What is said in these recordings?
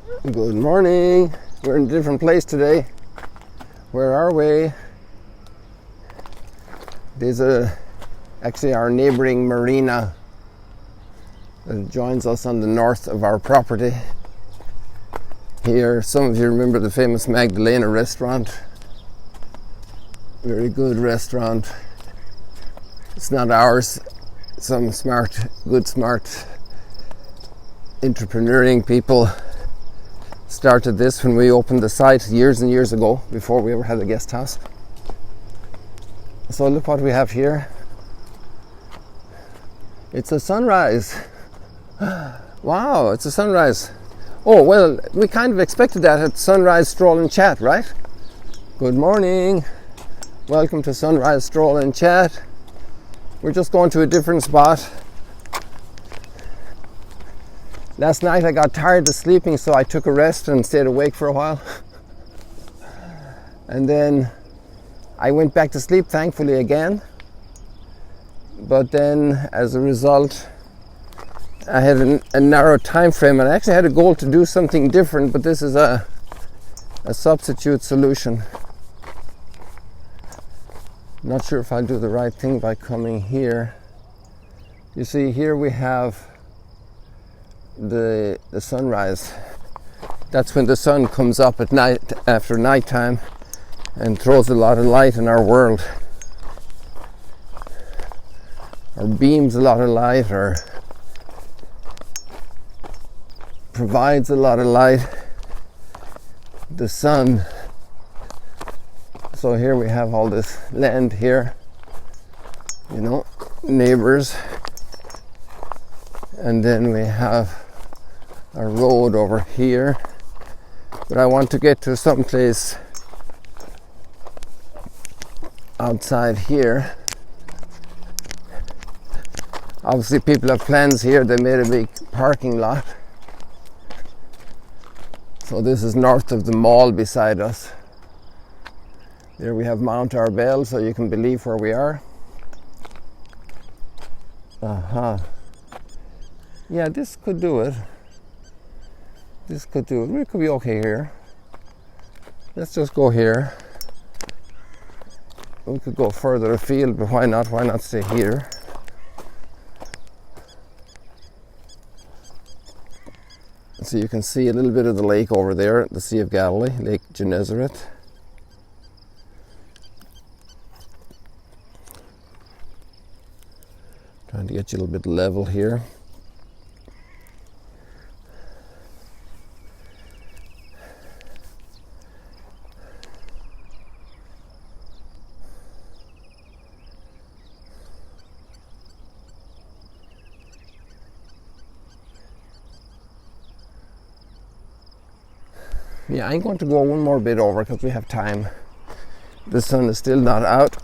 Good morning. We're in a different place today. Where are we? There's actually our neighboring marina that joins us on the north of our property. Here, some of you remember the famous Magdalena restaurant. Very good restaurant. It's not ours. Some smart entrepreneuring people started this when we opened the site years and years ago, before we ever had a guest house. So look what we have here. It's a sunrise. Wow, it's a sunrise. Oh, well, we kind of expected that at Sunrise Stroll and Chat, right? Good morning. Welcome to Sunrise Stroll and Chat. We're just going to a different spot. Last night I got tired of sleeping, so I took a rest and stayed awake for a while. And then I went back to sleep, thankfully, again. But then, as a result, I had a narrow time frame, and I actually had a goal to do something different, but this is a substitute solution. Not sure if I'll do the right thing by coming here. You see, here we have the sunrise. That's when the sun comes up at night, after nighttime, and throws a lot of light in our world, or beams a lot of light, or provides a lot of light. The sun. So here we have all this land here, you know, neighbors, and then we have a road over here. But I want to get to someplace outside here. Obviously people have plans here. They made a big parking lot. So this is north of the mall beside us. There we have Mount Arbel, so you can believe where we are. Yeah, this could do it. We could be okay here. Let's just go here. We could go further afield, but why not? Why not stay here? So you can see a little bit of the lake over there, the Sea of Galilee, Lake Gennesaret. Trying to get you a little bit level here. Yeah, I'm going to go one more bit over because we have time. The sun is still not out.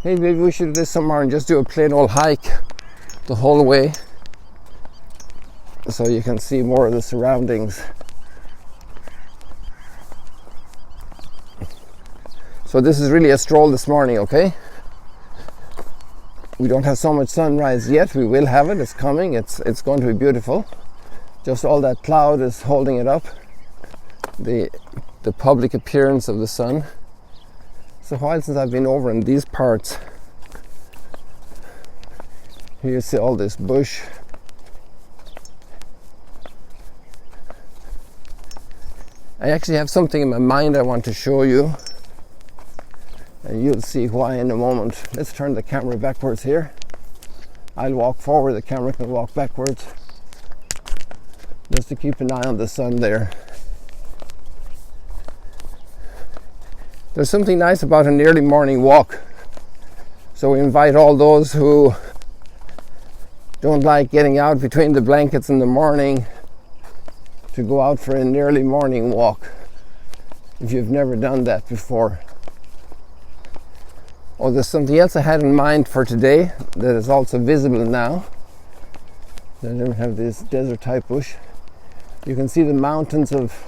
Hey, maybe we should do this somewhere and just do a plain old hike the whole way, so you can see more of the surroundings. So this is really a stroll this morning, okay? We don't have so much sunrise yet. We will have it. It's coming. It's going to be beautiful. Just all that cloud is holding it up. The public appearance of the sun. It's a while since I've been over in these parts. Here you see all this bush. I actually have something in my mind I want to show you, and you'll see why in a moment. Let's turn the camera backwards here. I'll walk forward, the camera can walk backwards, just to keep an eye on the sun there. There's something nice about an early morning walk. So we invite all those who don't like getting out between the blankets in the morning to go out for an early morning walk, if you've never done that before. Oh, there's something else I had in mind for today that is also visible now. Then we have this desert type bush. You can see the mountains of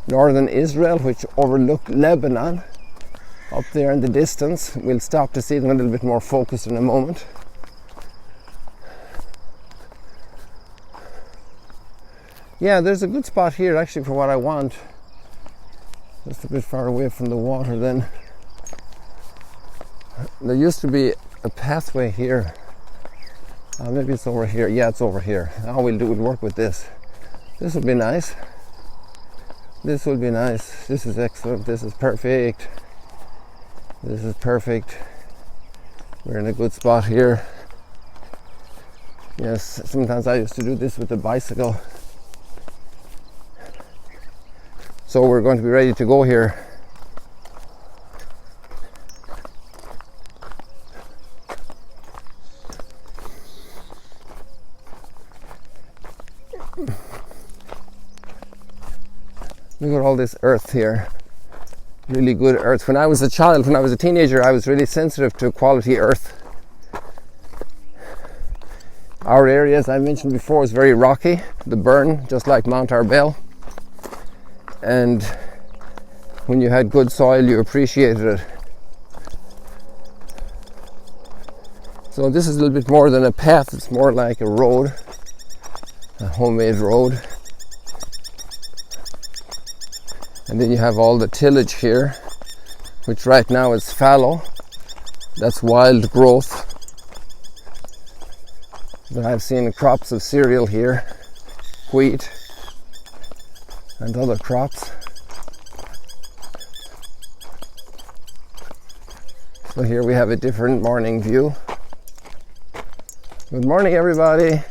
northern Israel, which overlook Lebanon, up there in the distance. We'll stop to see them a little bit more focused in a moment. Yeah, there's a good spot here actually for what I want. Just a bit far away from the water then. There used to be a pathway here. Maybe it's over here. Yeah, it's over here. All we'll work with this. This will be nice. This will be nice. This is excellent. This is perfect. This is perfect. We're in a good spot here. Yes, sometimes I used to do this with the bicycle. So we're going to be ready to go here. Look at all this earth here. Really good earth. When I was a child, when I was a teenager, I was really sensitive to quality earth. Our area, as I mentioned before, is very rocky. The burn, just like Mount Arbel. And when you had good soil, you appreciated it. So this is a little bit more than a path. It's more like a road, a homemade road. And then you have all the tillage here, which right now is fallow. That's wild growth. But I've seen crops of cereal here, wheat, and other crops. So here we have a different morning view. Good morning, everybody.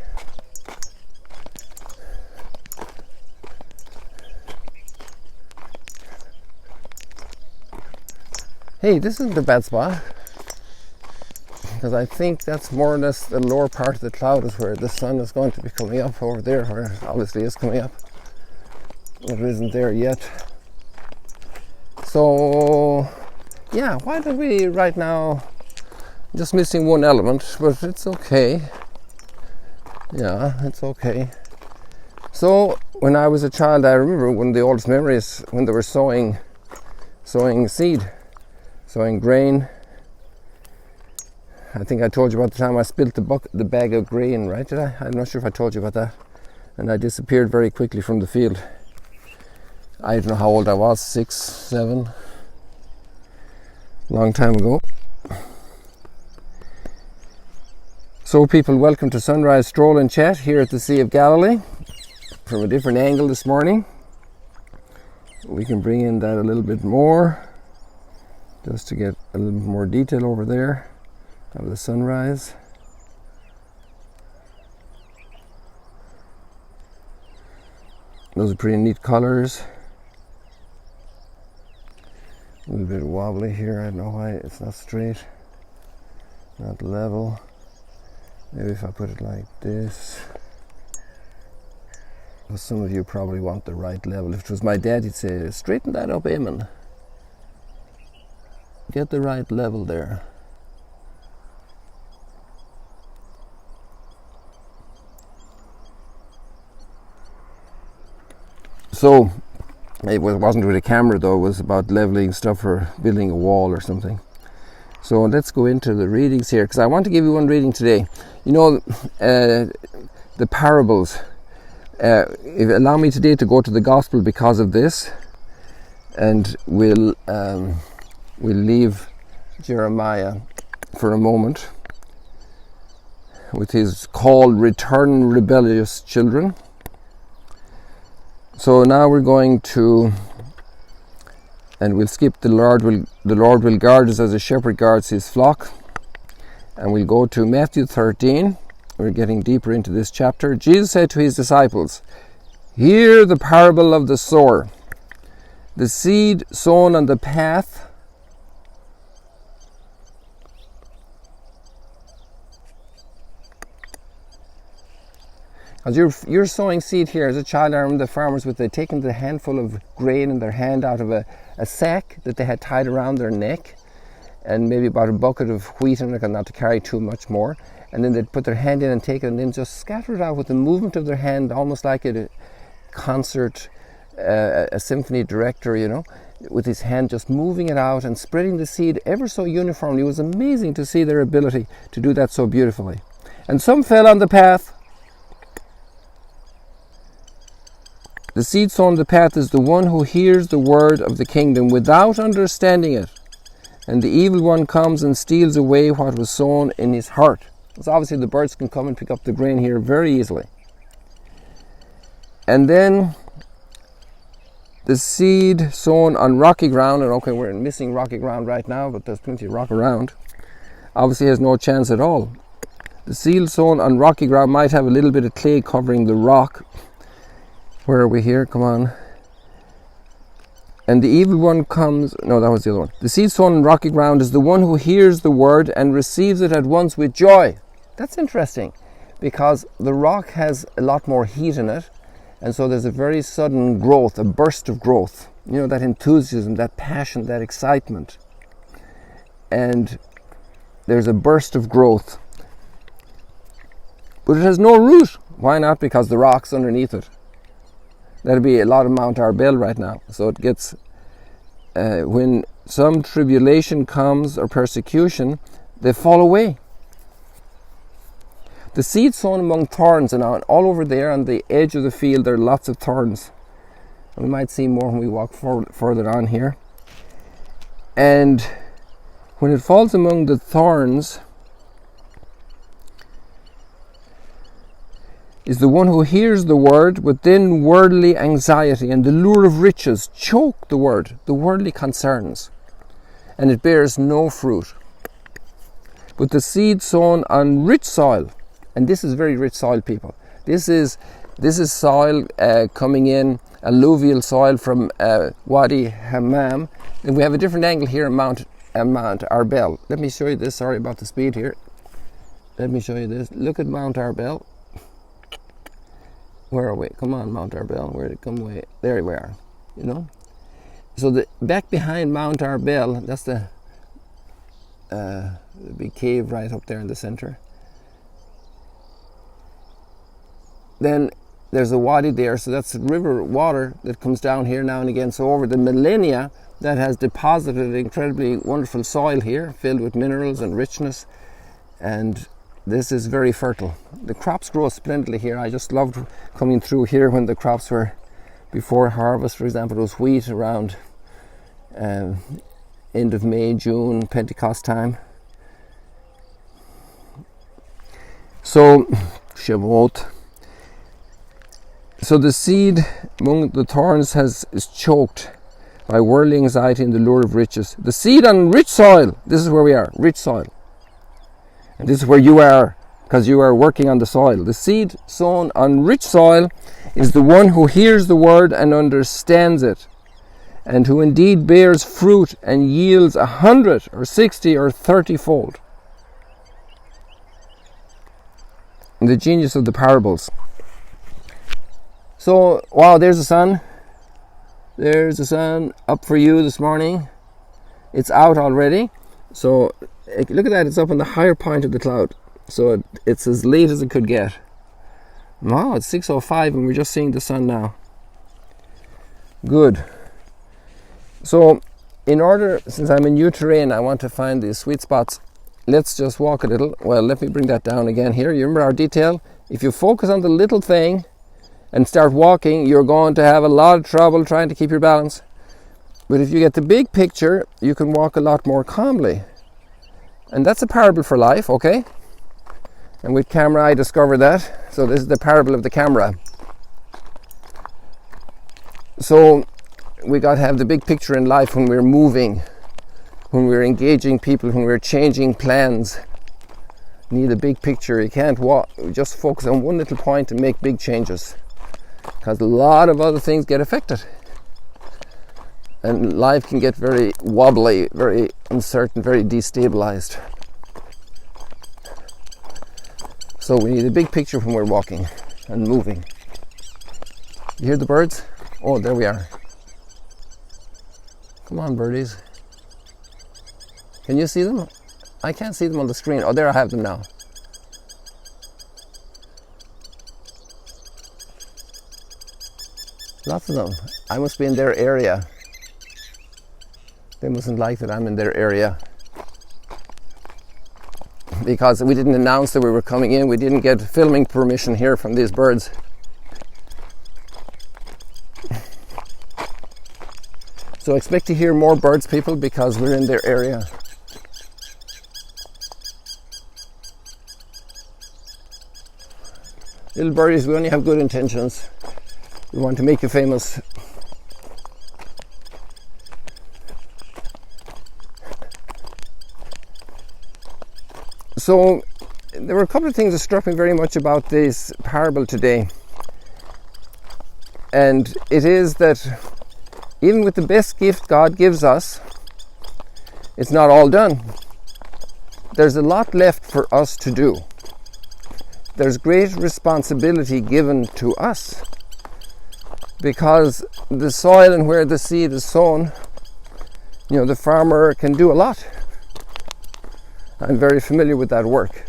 Hey, this isn't a bad spot, because I think that's more or less the lower part of the cloud is where the sun is going to be coming up over there, where it obviously is coming up. It isn't there yet. So, yeah, why don't we right now, just missing one element, but it's okay. Yeah, it's okay. So, when I was a child, I remember one of the oldest memories when they were sowing seed. Sowing grain. I think I told you about the time I spilt the bag of grain, right? Did I? I'm not sure if I told you about that. And I disappeared very quickly from the field. I don't know how old I was, 6, 7. Long time ago. So people, welcome to Sunrise Stroll and Chat here at the Sea of Galilee. From a different angle this morning. We can bring in that a little bit more, just to get a little more detail over there of the sunrise. Those are pretty neat colors. A little bit wobbly here. I don't know why it's not straight, not level. Maybe if I put it like this. Well, some of you probably want the right level. If it was my dad, he'd say, straighten that up, Eamon. Get the right level there. So, it wasn't with a camera though, it was about leveling stuff or building a wall or something. So let's go into the readings here, because I want to give you one reading today. You know, the parables. Allow me today to go to the gospel because of this, and we'll leave Jeremiah for a moment with his call, Return Rebellious Children. So now we're going to, and we'll skip the Lord will guard us as a shepherd guards his flock, and we'll go to Matthew 13. We're getting deeper into this chapter. Jesus said to his disciples, hear the parable of the sower. The seed sown on the path as you're sowing seed here as a child. I remember the farmers with taking the handful of grain in their hand out of a sack that they had tied around their neck, and maybe about a bucket of wheat in it, not to carry too much more. And then they'd put their hand in and take it, and then just scatter it out with the movement of their hand, almost like a concert, a symphony director, you know. with his hand, just moving it out and spreading the seed ever so uniformly. It was amazing to see their ability to do that so beautifully. And some fell on the path. The seed sown on the path is the one who hears the word of the kingdom without understanding it. And the evil one comes and steals away what was sown in his heart. So obviously the birds can come and pick up the grain here very easily. And then the seed sown on rocky ground, and okay, we're missing rocky ground right now, but there's plenty of rock around, obviously has no chance at all. The seed sown on rocky ground might have a little bit of clay covering the rock. Where are we here? Come on. And the evil one comes, no, that was the other one. The seed sown on rocky ground is the one who hears the word and receives it at once with joy. That's interesting, because the rock has a lot more heat in it, and so there's a very sudden growth, a burst of growth. You know, that enthusiasm, that passion, that excitement. And there's a burst of growth. But it has no root. Why not? Because the rock's underneath it. That'd be a lot of Mount Arbel right now. So it gets, when some tribulation comes or persecution, they fall away. The seed sown among thorns, and all over there on the edge of the field there are lots of thorns. We might see more when we walk further on here. And when it falls among the thorns, is the one who hears the word, but then worldly anxiety and the lure of riches choke the word, the worldly concerns, and it bears no fruit. But the seed sown on rich soil, and this is very rich soil, people. This is soil coming in, alluvial soil from Wadi Hammam, and we have a different angle here in Mount Arbel. Let me show you this. Sorry about the speed here. Let me show you this. Look at Mount Arbel. Where are we? Come on, Mount Arbel. Where did it come away? There we are. You know. So the back behind Mount Arbel, that's the big cave right up there in the center. Then there's a wadi there, so that's river water that comes down here now and again. So over the millennia, that has deposited incredibly wonderful soil here, filled with minerals and richness, and this is very fertile. The crops grow splendidly here. I just loved coming through here when the crops were before harvest. For example, it was wheat around end of May, June, Pentecost time. So, Shavuot. So the seed among the thorns is choked by worldly anxiety and the lure of riches. The seed on rich soil, this is where we are, rich soil. And this is where you are, because you are working on the soil. The seed sown on rich soil is the one who hears the word and understands it, and who indeed bears fruit and yields 100 or 60 or 30-fold. And the genius of the parables. So, wow, there's the sun. There's the sun up for you this morning. It's out already. So, look at that, it's up on the higher point of the cloud. So, it's as late as it could get. Wow, it's 6:05 and we're just seeing the sun now. Good. So, in order, since I'm in new terrain, I want to find the sweet spots. Let's just walk a little. Well, let me bring that down again here. You remember our detail? If you focus on the little thing and start walking, you're going to have a lot of trouble trying to keep your balance. But if you get the big picture, you can walk a lot more calmly. And that's a parable for life, okay? And with camera, I discovered that. So this is the parable of the camera. So we got to have the big picture in life when we're moving, when we're engaging people, when we're changing plans. You need a big picture. You can't just focus on one little point and make big changes, because a lot of other things get affected. And life can get very wobbly, very uncertain, very destabilized. So we need a big picture when we're walking and moving. You hear the birds? Oh, there we are. Come on, birdies. Can you see them? I can't see them on the screen. Oh, there I have them now. Lots of them. I must be in their area. They mustn't like that I'm in their area, because we didn't announce that we were coming in. We didn't get filming permission here from these birds. So expect to hear more birds, people, because we're in their area. Little birdies, we only have good intentions. We want to make you famous. So there were a couple of things that struck me very much about this parable today. And it is that even with the best gift God gives us, it's not all done. There's a lot left for us to do. There's great responsibility given to us, because the soil and where the seed is sown, the farmer can do a lot. I'm very familiar with that work.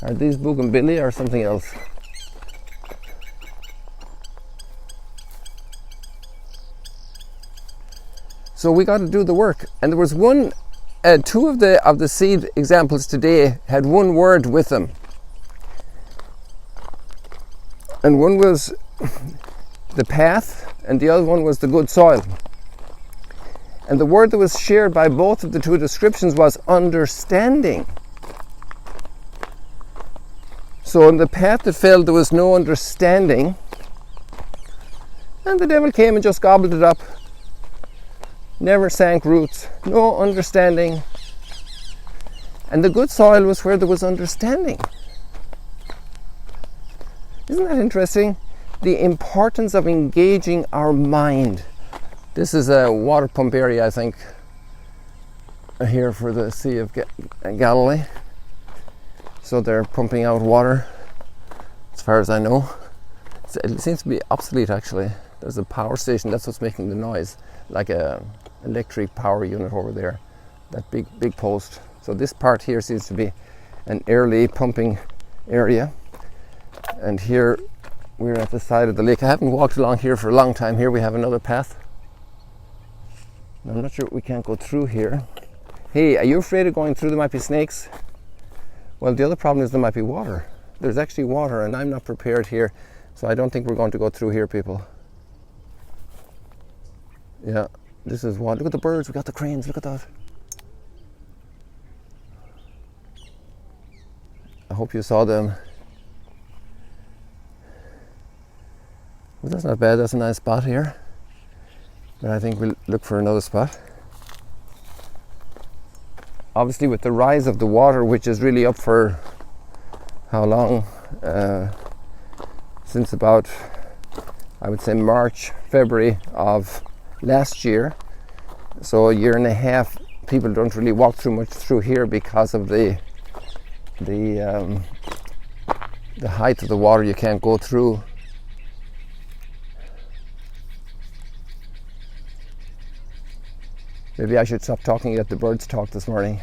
Are these bougainvillea or something else? So we got to do the work. And there was two of the seed examples today had one word with them. And one was the path, and the other one was the good soil. And the word that was shared by both of the two descriptions was understanding. So in the path that fell, there was no understanding. And the devil came and just gobbled it up. Never sank roots. No understanding. And the good soil was where there was understanding. Isn't that interesting? The importance of engaging our mind. This is a water pump area, I think, here for the Sea of Galilee. So they're pumping out water, as far as I know. It seems to be obsolete, actually. There's a power station, that's what's making the noise, like a electric power unit over there, that big post. So this part here seems to be an early pumping area. And here we're at the side of the lake. I haven't walked along here for a long time. Here we have another path. I'm not sure we can't go through here. Hey, are you afraid of going through? There might be snakes. Well, the other problem is there might be water. There's actually water, and I'm not prepared here, so I don't think we're going to go through here, people. Yeah, this is one. Look at the birds. We got the cranes. Look at that. I hope you saw them. Well, that's not bad. That's a nice spot here. But I think we'll look for another spot. Obviously, with the rise of the water, which is really up for how long? Since about, I would say, March, February of last year. So a year and a half, people don't really walk too much through here because of the height of the water. You can't go through. Maybe I should stop talking and let the birds talk this morning.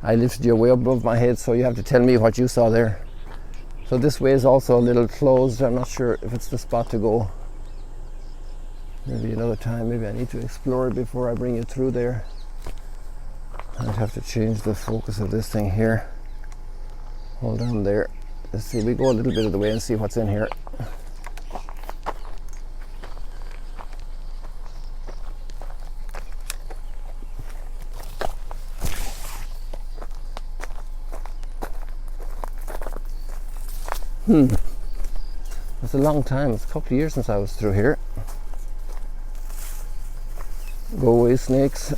I lifted you way above my head, so you have to tell me what you saw there. So this way is also a little closed. I'm not sure if it's the spot to go. Maybe another time. Maybe I need to explore it before I bring you through there. I'd have to change the focus of this thing here. Hold on there. Let's see, we go a little bit of the way and see what's in here. It's a long time. It's a couple of years since I was through here. Go away, snakes.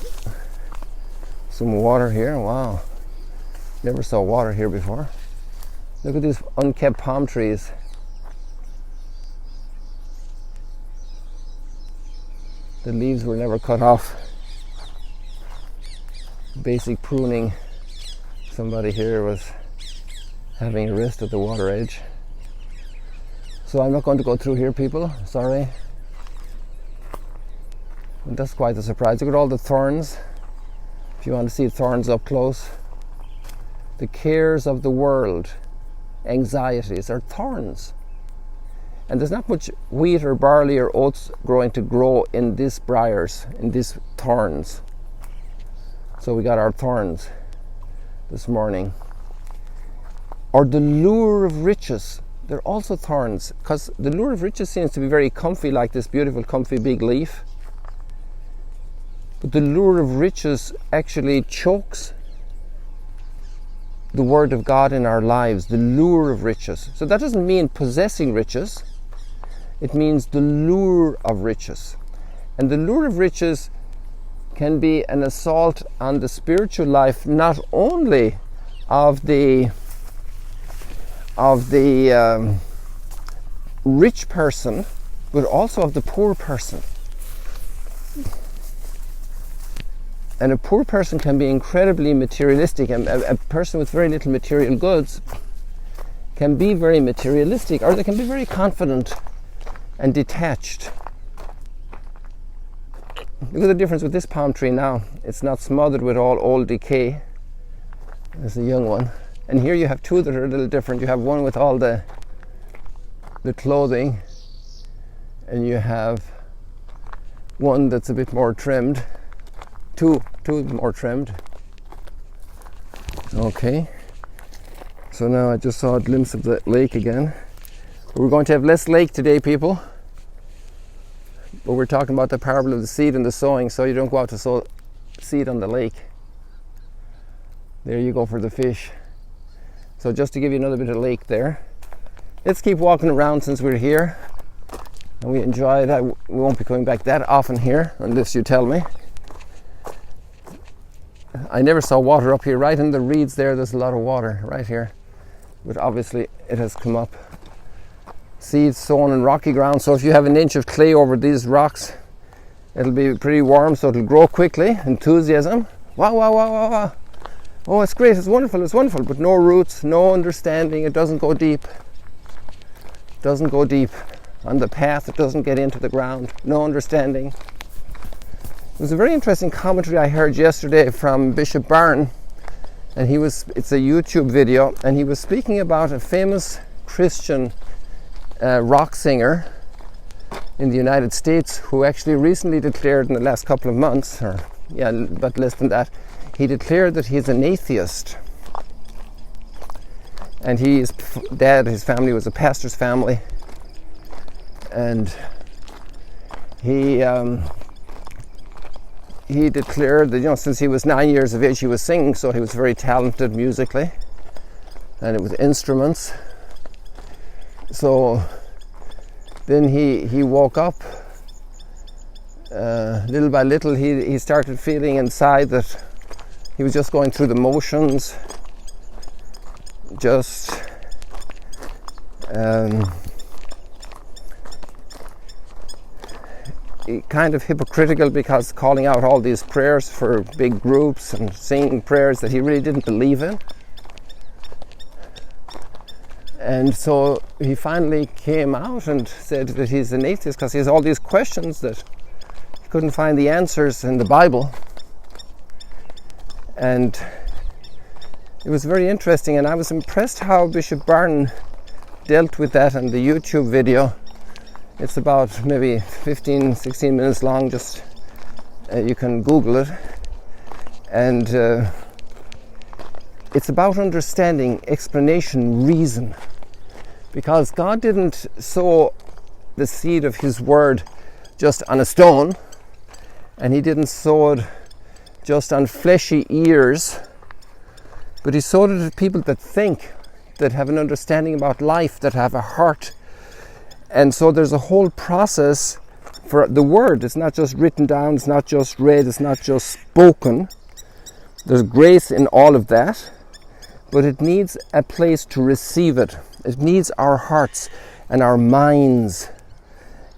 Some water here. Wow. Never saw water here before. Look at these unkept palm trees. The leaves were never cut off. Basic pruning. Somebody here was having a rest at the water edge. So I'm not going to go through here, people, sorry. And that's quite a surprise. Look at all the thorns. If you want to see thorns up close. The cares of the world, anxieties, are thorns. And there's not much wheat or barley or oats growing to grow in these briars, in these thorns. So we got our thorns this morning. Or the lure of riches, they're also thorns, because the lure of riches seems to be very comfy, like this beautiful comfy big leaf. But the lure of riches actually chokes the word of God in our lives, the lure of riches. So that doesn't mean possessing riches. It means the lure of riches. And the lure of riches can be an assault on the spiritual life, not only of the rich person, but also of the poor person. And a poor person can be incredibly materialistic, and a person with very little material goods can be very materialistic, or they can be very confident and detached. Look at the difference with this palm tree now. It's not smothered with all old decay. There's a young one. And here you have two that are a little different. You have one with all the clothing, and you have one that's a bit more trimmed. Two more trimmed. Okay. So now I just saw a glimpse of the lake again. We're going to have less lake today, people. But we're talking about the parable of the seed and the sowing, so you don't go out to sow seed on the lake. There you go for the fish. So just to give you another bit of lake there. Let's keep walking around since we're here. And we enjoy that. We won't be coming back that often here, unless you tell me. I never saw water up here. Right in the reeds there's a lot of water right here. But obviously it has come up. Seeds sown in rocky ground. So if you have an inch of clay over these rocks, it'll be pretty warm, so it'll grow quickly. Enthusiasm. Wow, wow, wow, wow, wow. Oh, it's great, it's wonderful. But no roots, no understanding. It doesn't go deep. It doesn't go deep. On the path, it doesn't get into the ground. No understanding. It was a very interesting commentary I heard yesterday from Bishop Barron, and it's a YouTube video, and he was speaking about a famous Christian rock singer in the United States who actually recently declared in the last couple of months, but less than that, he declared that he's an atheist. And his family was a pastor's family, and he declared that, since he was 9 years of age, he was singing, so he was very talented musically, and it was instruments. So then he woke up. Little by little, he started feeling inside that he was just going through the motions, just kind of hypocritical, because calling out all these prayers for big groups and singing prayers that he really didn't believe in. And so he finally came out and said that he's an atheist because he has all these questions that he couldn't find the answers in the Bible. And it was very interesting, and I was impressed how Bishop Barron dealt with that in the YouTube video. It's about maybe 15-16 minutes long. Just you can Google it, and it's about understanding, explanation, reason, because God didn't sow the seed of His word just on a stone, and He didn't sow it just on fleshy ears, but He sowed it to people that think, that have an understanding about life, that have a heart. And so there's a whole process for the word. It's not just written down, it's not just read, it's not just spoken. There's grace in all of that, but it needs a place to receive it. It needs our hearts and our minds.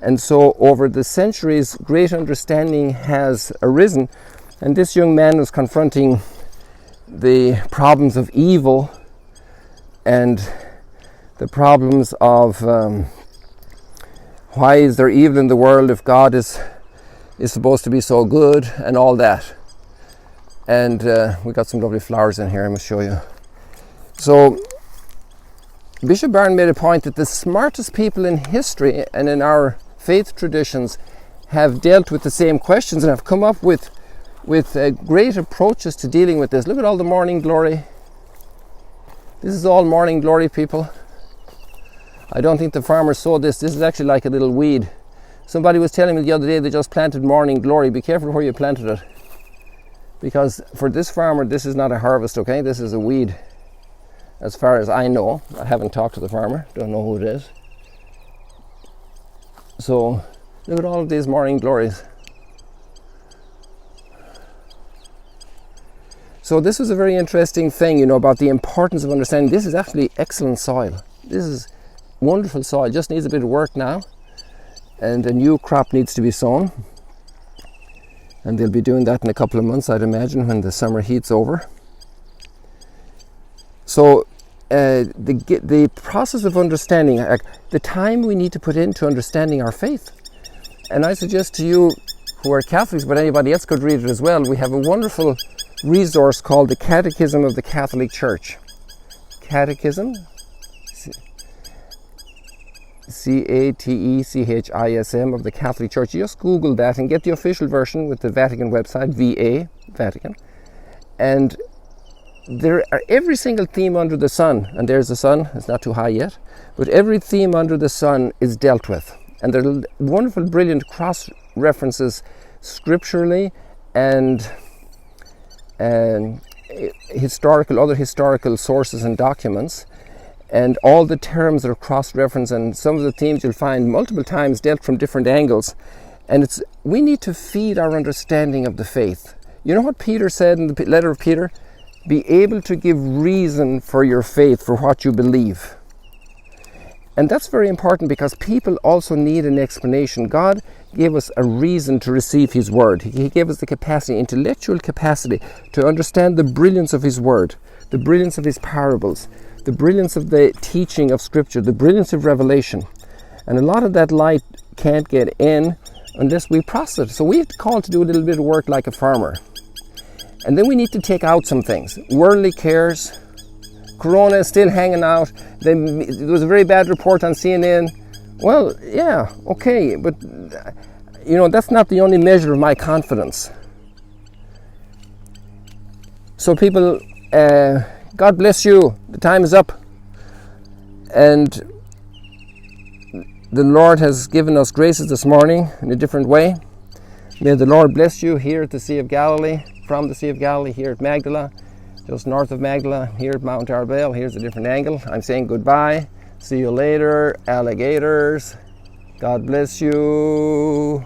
And so over the centuries, great understanding has arisen. And this young man was confronting the problems of evil and the problems of why is there evil in the world if God is supposed to be so good, and all that. And we got some lovely flowers in here, I must show you. So Bishop Barron made a point that the smartest people in history and in our faith traditions have dealt with the same questions and have come up with great approaches to dealing with this. Look at all the morning glory. This is all morning glory, people. I don't think the farmer sowed this. This is actually like a little weed. Somebody was telling me the other day they just planted morning glory. Be careful where you planted it, because for this farmer this is not a harvest, okay? This is a weed, as far as I know. I haven't talked to the farmer, don't know who it is. So look at all of these morning glories. So this was a very interesting thing, about the importance of understanding this is actually excellent soil. This is wonderful soil, just needs a bit of work now, and a new crop needs to be sown, and they'll be doing that in a couple of months, I'd imagine, when the summer heat's over. So the process of understanding, the time we need to put into understanding our faith, and I suggest to you who are Catholics, but anybody else could read it as well, we have a wonderful resource called the Catechism of the Catholic Church. Catechism, Catechism of the Catholic Church. You just Google that and get the official version with the Vatican website, VA, Vatican. And there are every single theme under the sun, and there's the sun, it's not too high yet, but every theme under the sun is dealt with. And there are wonderful, brilliant cross-references scripturally and other historical sources and documents. And all the terms are cross-referenced, and some of the themes you'll find multiple times dealt from different angles. And we need to feed our understanding of the faith. You know what Peter said in the letter of Peter? Be able to give reason for your faith, for what you believe. And that's very important, because people also need an explanation. God gave us a reason to receive His Word. He gave us the capacity, intellectual capacity, to understand the brilliance of His Word, the brilliance of His parables, the brilliance of the teaching of Scripture, the brilliance of revelation. And a lot of that light can't get in unless we process it. So we're called to do a little bit of work like a farmer. And then we need to take out some things. Worldly cares. Corona is still hanging out. There was a very bad report on CNN. Well, yeah, okay, but that's not the only measure of my confidence. So people, God bless you. The time is up. And the Lord has given us graces this morning in a different way. May the Lord bless you here at the Sea of Galilee, from the Sea of Galilee, here at Magdala, just north of Magdala, here at Mount Arbel. Here's a different angle. I'm saying goodbye. See you later, alligators. God bless you.